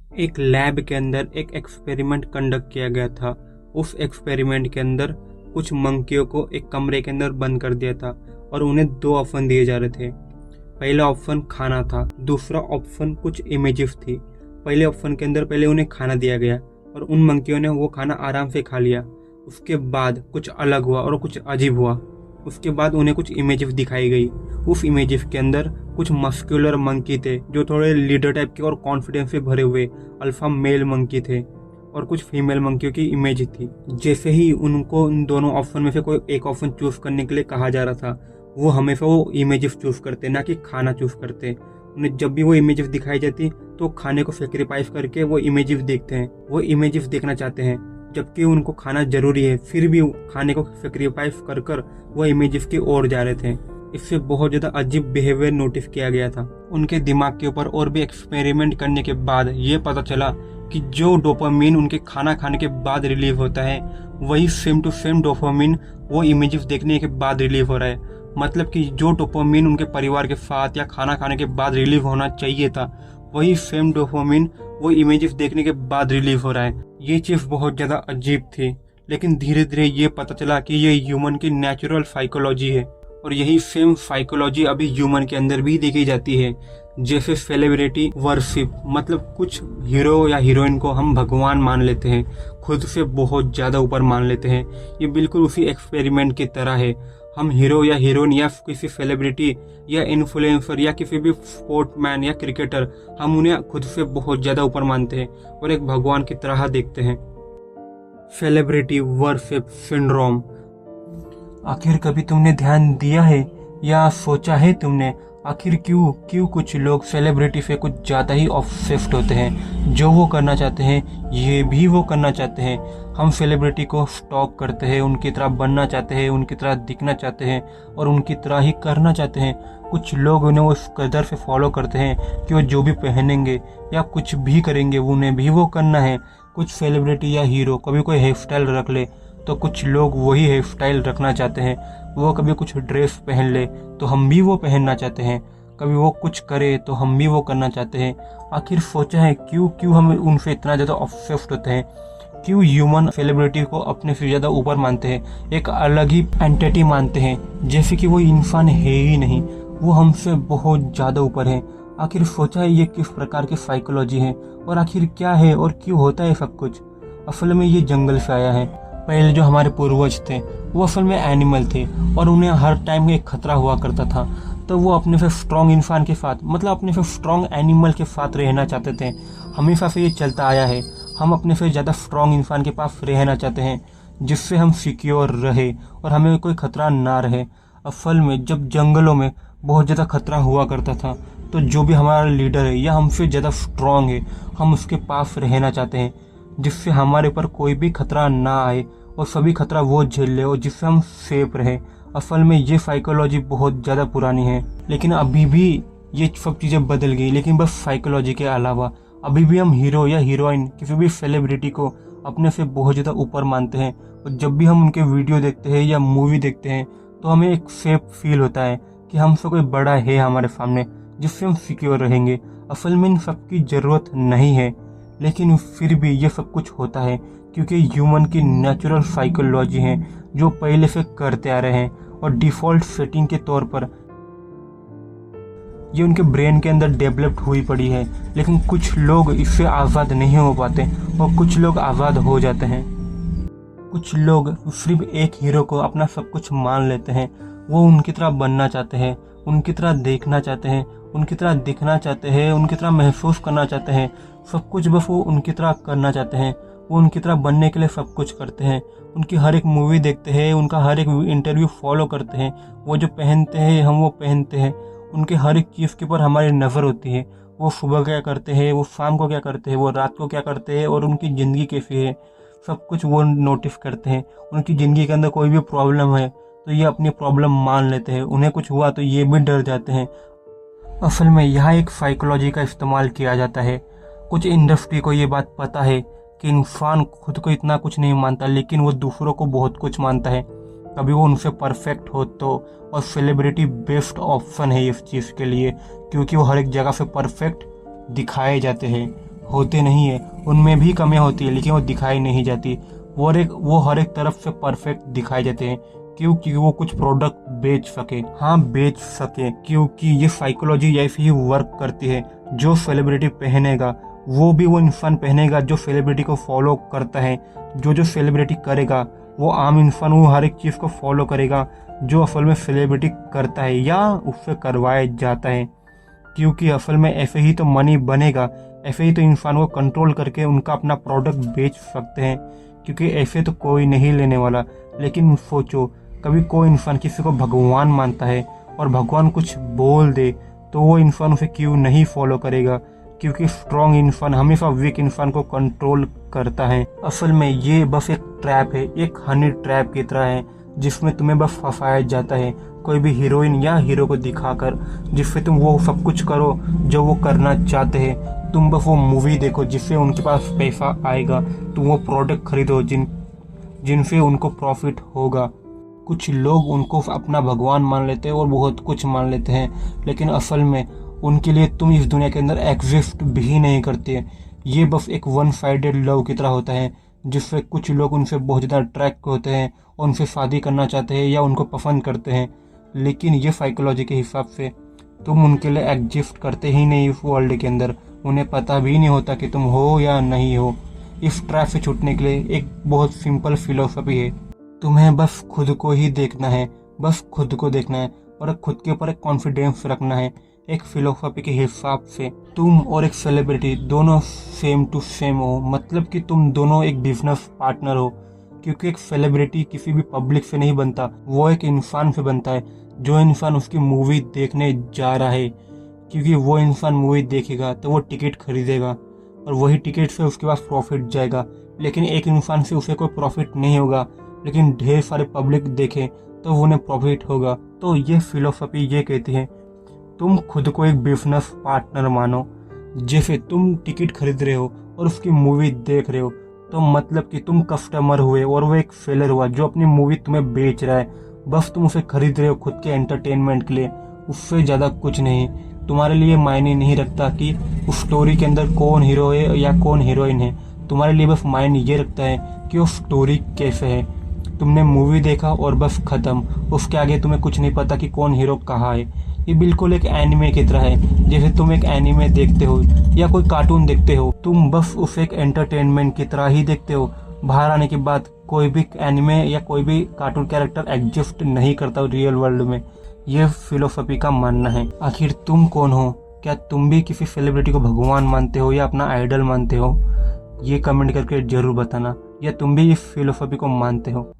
एक लैब के अंदर एक एक्सपेरिमेंट कंडक्ट किया गया था। उस एक्सपेरिमेंट के अंदर कुछ मंकियों को एक कमरे के अंदर बंद कर दिया था और उन्हें दो ऑप्शन दिए जा रहे थे। पहला ऑप्शन खाना था, दूसरा ऑप्शन कुछ इमेजेस थी। पहले ऑप्शन के अंदर पहले उन्हें खाना दिया गया और उन मंकियों ने वो खाना आराम से खा लिया। उसके बाद कुछ अलग हुआ और कुछ अजीब हुआ। उसके बाद उन्हें कुछ इमेजेस दिखाई गई। उस इमेजेस के अंदर कुछ मस्कुलर मंकी थे जो थोड़े लीडर टाइप के और कॉन्फिडेंस से भरे हुए अल्फा मेल मंकी थे, और कुछ फीमेल मंकियों की इमेज थी। जैसे ही उनको उन दोनों ऑप्शन में से कोई एक ऑप्शन चूज करने के लिए कहा जा रहा था, वो हमेशा वो इमेजेस चूज करते, ना कि खाना चूज करते। उन्हें जब भी वो इमेजेस दिखाई जाती तो खाने को सेक्रीफाइस करके वो इमेजेस देखते हैं, वो इमेजेस देखना चाहते हैं, जबकि उनको खाना जरूरी है, फिर भी खाने को सेक्रीफाइस कर कर वो इमेजेस की ओर जा रहे थे। इससे बहुत ज़्यादा अजीब बिहेवियर नोटिस किया गया था। उनके दिमाग के ऊपर और भी एक्सपेरिमेंट करने के बाद ये पता चला कि जो डोपामिन उनके खाना खाने के बाद रिलीव होता है, वही सेम टू सेम डोपामिन वो इमेजेस देखने के बाद रिलीव हो रहा है। मतलब कि जो डोपामिन उनके परिवार के साथ या खाना खाने के बाद रिलीव होना चाहिए था, वही सेम डोपामिन वो इमेजेस देखने के बाद रिलीव हो रहा है। ये चीज़ बहुत ज़्यादा अजीब थी, लेकिन धीरे धीरे ये पता चला कि ये ह्यूमन की नेचुरल साइकोलॉजी है, और यही सेम साइकोलॉजी अभी ह्यूमन के अंदर भी देखी जाती है। जैसे सेलिब्रिटी वर्शिप, मतलब कुछ हीरो या हीरोइन को हम भगवान मान लेते हैं, खुद से बहुत ज़्यादा ऊपर मान लेते हैं। ये बिल्कुल उसी एक्सपेरिमेंट की तरह है। हम हीरो या हीरोइन या किसी सेलिब्रिटी या इन्फ्लुएंसर या किसी भी स्पोर्टमैन या क्रिकेटर, हम उन्हें खुद से बहुत ज़्यादा ऊपर मानते हैं और एक भगवान की तरह देखते हैं। Celebrity worship syndrome. आखिर कभी तुमने ध्यान दिया है या सोचा है तुमने, आखिर क्यों क्यों कुछ लोग सेलिब्रिटी से कुछ ज़्यादा ही ऑब्सेस्ड होते हैं? जो वो करना चाहते हैं ये भी वो करना चाहते हैं। हम सेलिब्रिटी को स्टॉक करते हैं, उनकी तरह बनना चाहते हैं, उनकी तरह दिखना चाहते हैं और उनकी तरह ही करना चाहते हैं। कुछ लोग उन्हें उस कदर से फॉलो करते हैं कि वो जो भी पहनेंगे या कुछ भी करेंगे उन्हें भी वो करना है। कुछ सेलिब्रिटी या हीरो कभी कोई हेयर स्टाइल रख ले तो कुछ लोग वही हेयर स्टाइल रखना चाहते हैं। वो कभी कुछ ड्रेस पहन ले तो हम भी वो पहनना चाहते हैं। कभी वो कुछ करे तो हम भी वो करना चाहते हैं। आखिर सोचा है क्यों क्यों हम उनसे इतना ज़्यादा ऑब्सेस्ड होते हैं? क्यों ह्यूमन सेलिब्रिटी को अपने से ज़्यादा ऊपर मानते हैं, एक अलग ही एंटिटी मानते हैं, जैसे कि वो इंसान है ही नहीं, वो हमसे बहुत ज़्यादा ऊपर है? आखिर सोचा है ये किस प्रकार की साइकोलॉजी है और आखिर क्या है और क्यों होता है सब कुछ? असल में ये जंगल से आया है। पहले जो हमारे पूर्वज थे वो असल में एनिमल थे और उन्हें हर टाइम एक खतरा हुआ करता था, तो वो अपने से स्ट्रॉन्ग इंसान के साथ, मतलब अपने से स्ट्रॉन्ग एनिमल के साथ रहना चाहते थे। हमेशा से ये चलता आया है। हम अपने से ज़्यादा स्ट्रॉन्ग इंसान के पास रहना चाहते हैं जिससे हम सिक्योर रहे और हमें कोई खतरा ना रहे। असल में जब जंगलों में बहुत ज़्यादा खतरा हुआ करता था तो जो भी हमारा लीडर है या हमसे ज़्यादा स्ट्रॉन्ग है, हम उसके पास रहना चाहते हैं जिससे हमारे ऊपर कोई भी खतरा ना आए और सभी खतरा वो झेल ले और जिससे हम सेफ रहे। असल में ये साइकोलॉजी बहुत ज़्यादा पुरानी है, लेकिन अभी भी ये सब चीज़ें बदल गई। लेकिन बस साइकोलॉजी के अलावा अभी भी हम हीरो या हीरोइन किसी भी सेलिब्रिटी को अपने से बहुत ज़्यादा ऊपर मानते हैं, और जब भी हम उनके वीडियो देखते हैं या मूवी देखते हैं तो हमें एक सेफ फील होता है कि हमसे कोई बड़ा है हमारे सामने जिससे हम सिक्योर रहेंगे। असल में इन सबकी ज़रूरत नहीं है, लेकिन फिर भी ये सब कुछ होता है क्योंकि ह्यूमन की नेचुरल साइकोलॉजी है जो पहले से करते आ रहे हैं, और डिफ़ॉल्ट सेटिंग के तौर पर ये उनके ब्रेन के अंदर डेवलप्ड हुई पड़ी है। लेकिन कुछ लोग इससे आज़ाद नहीं हो पाते और कुछ लोग आज़ाद हो जाते हैं। कुछ लोग सिर्फ एक हीरो को अपना सब कुछ मान लेते हैं। वो उनकी तरह बनना चाहते हैं, उनकी तरह देखना चाहते हैं, उनकी तरह दिखना चाहते हैं, उनकी तरह महसूस करना चाहते हैं। सब कुछ बस वो उनकी तरह करना चाहते हैं। वो उनकी तरह बनने के लिए सब कुछ करते हैं। उनकी हर एक मूवी देखते हैं, उनका हर एक इंटरव्यू फॉलो करते हैं। वो जो पहनते हैं हम वो पहनते हैं। उनके हर एक चीज़ के ऊपर हमारी नज़र होती है। वो सुबह क्या करते हैं, वो शाम को क्या करते हैं, वो रात को क्या करते हैं और उनकी ज़िंदगी कैसी है, सब कुछ वो नोटिस करते हैं। उनकी ज़िंदगी के अंदर कोई भी प्रॉब्लम है तो ये अपनी प्रॉब्लम मान लेते हैं। उन्हें कुछ हुआ तो ये भी डर जाते हैं। असल में यहाँ एक साइकोलॉजी का इस्तेमाल किया जाता है। कुछ इंडस्ट्री को ये बात पता है कि इंसान खुद को इतना कुछ नहीं मानता, लेकिन वो दूसरों को बहुत कुछ मानता है। कभी वो उनसे परफेक्ट हो तो, और सेलिब्रिटी बेस्ट ऑप्शन है इस चीज़ के लिए, क्योंकि वो हर एक जगह से परफेक्ट दिखाए जाते हैं। होते नहीं है, उनमें भी कमियां होती है, लेकिन वो दिखाई नहीं जाती। वो हर एक तरफ से परफेक्ट दिखाए जाते हैं, क्योंकि वो कुछ प्रोडक्ट बेच सके। हाँ, बेच सके, क्योंकि ये साइकोलॉजी ऐसे ही वर्क करती है। जो सेलिब्रिटी पहनेगा वो भी वो इंसान पहनेगा जो सेलिब्रिटी को फॉलो करता है। जो सेलिब्रिटी करेगा वो आम इंसान वो हर एक चीज़ को फॉलो करेगा जो असल में सेलिब्रिटी करता है या उससे करवाया जाता है। क्योंकि असल में ऐसे ही तो मनी बनेगा, ऐसे ही तो इंसान को कंट्रोल करके उनका अपना प्रोडक्ट बेच सकते हैं, क्योंकि ऐसे तो कोई नहीं लेने वाला। लेकिन सोचो, कभी कोई इंसान किसी को भगवान मानता है और भगवान कुछ बोल दे तो वो इंसान उसे क्यों नहीं फॉलो करेगा? क्योंकि स्ट्रॉन्ग इंसान हमेशा वीक इंसान को कंट्रोल करता है। असल में ये बस एक ट्रैप है, एक हनी ट्रैप की तरह है, जिसमें तुम्हें बस फंसाया जाता है कोई भी हीरोइन या हीरो को दिखाकर, जिससे तुम वो सब कुछ करो जो वो करना चाहते हैं। तुम बस वो मूवी देखो जिससे उनके पास पैसा आएगा, तुम वो प्रोडक्ट खरीदो जिनसे उनको प्रॉफिट होगा। कुछ लोग उनको अपना भगवान मान लेते हैं और बहुत कुछ मान लेते हैं, लेकिन असल में उनके लिए तुम इस दुनिया के अंदर एग्जिस्ट भी नहीं करते। ये बस एक वन साइडेड लव की तरह होता है, जिससे कुछ लोग उनसे बहुत ज़्यादा अट्रैक्ट होते हैं और उनसे शादी करना चाहते हैं या उनको पसंद करते हैं। लेकिन ये साइकोलॉजी के हिसाब से तुम उनके लिए एग्जिस्ट करते ही नहीं इस वर्ल्ड के अंदर। उन्हें पता भी नहीं होता कि तुम हो या नहीं हो। इस ट्रैप से छूटने के लिए एक बहुत सिंपल फिलोसफी है। तुम्हें बस खुद को ही देखना है, बस खुद को देखना है और खुद के ऊपर एक कॉन्फिडेंस रखना है। एक फिलोसफी के हिसाब से तुम और एक सेलिब्रिटी दोनों सेम टू सेम हो, मतलब कि तुम दोनों एक बिजनेस पार्टनर हो। क्योंकि एक सेलिब्रिटी किसी भी पब्लिक से नहीं बनता, वो एक इंसान से बनता है, जो इंसान उसकी मूवी देखने जा रहा है। क्योंकि वो इंसान मूवी देखेगा तो वो टिकट खरीदेगा और वही टिकट से उसके पास प्रॉफिट जाएगा। लेकिन एक इंसान से उसे कोई प्रॉफिट नहीं होगा, लेकिन ढेर सारे पब्लिक देखे तो उन्हें प्रॉफिट होगा। तो ये फिलोसफी ये कहती है तुम खुद को एक बिजनेस पार्टनर मानो। जैसे तुम टिकट खरीद रहे हो और उसकी मूवी देख रहे हो, तो मतलब कि तुम कस्टमर हुए और वो एक सेलर हुआ जो अपनी मूवी तुम्हें बेच रहा है। बस तुम उसे खरीद रहे हो खुद के एंटरटेनमेंट के लिए, उससे ज़्यादा कुछ नहीं। तुम्हारे लिए मायने नहीं रखता कि उस स्टोरी के अंदर कौन हीरो है या कौन हीरोइन है। तुम्हारे लिए बस मायने ये रखता है कि वो स्टोरी कैसे है। तुमने मूवी देखा और बस खत्म, उसके आगे तुम्हें कुछ नहीं पता कि कौन हीरो कहाँ है। ये बिल्कुल एक एनिमे की तरह है। जैसे तुम एक एनिमे देखते हो या कोई कार्टून देखते हो, तुम बस उसे एक एंटरटेनमेंट की तरह ही देखते हो। बाहर आने के बाद कोई भी एनिमे या कोई भी कार्टून कैरेक्टर एग्जिस्ट नहीं करता रियल वर्ल्ड में। यह फिलोसफी का मानना है। आखिर तुम कौन हो? क्या तुम भी किसी सेलिब्रिटी को भगवान मानते हो या अपना आइडल मानते हो? ये कमेंट करके जरूर बताना। या तुम भी इस फिलोसफी को मानते हो?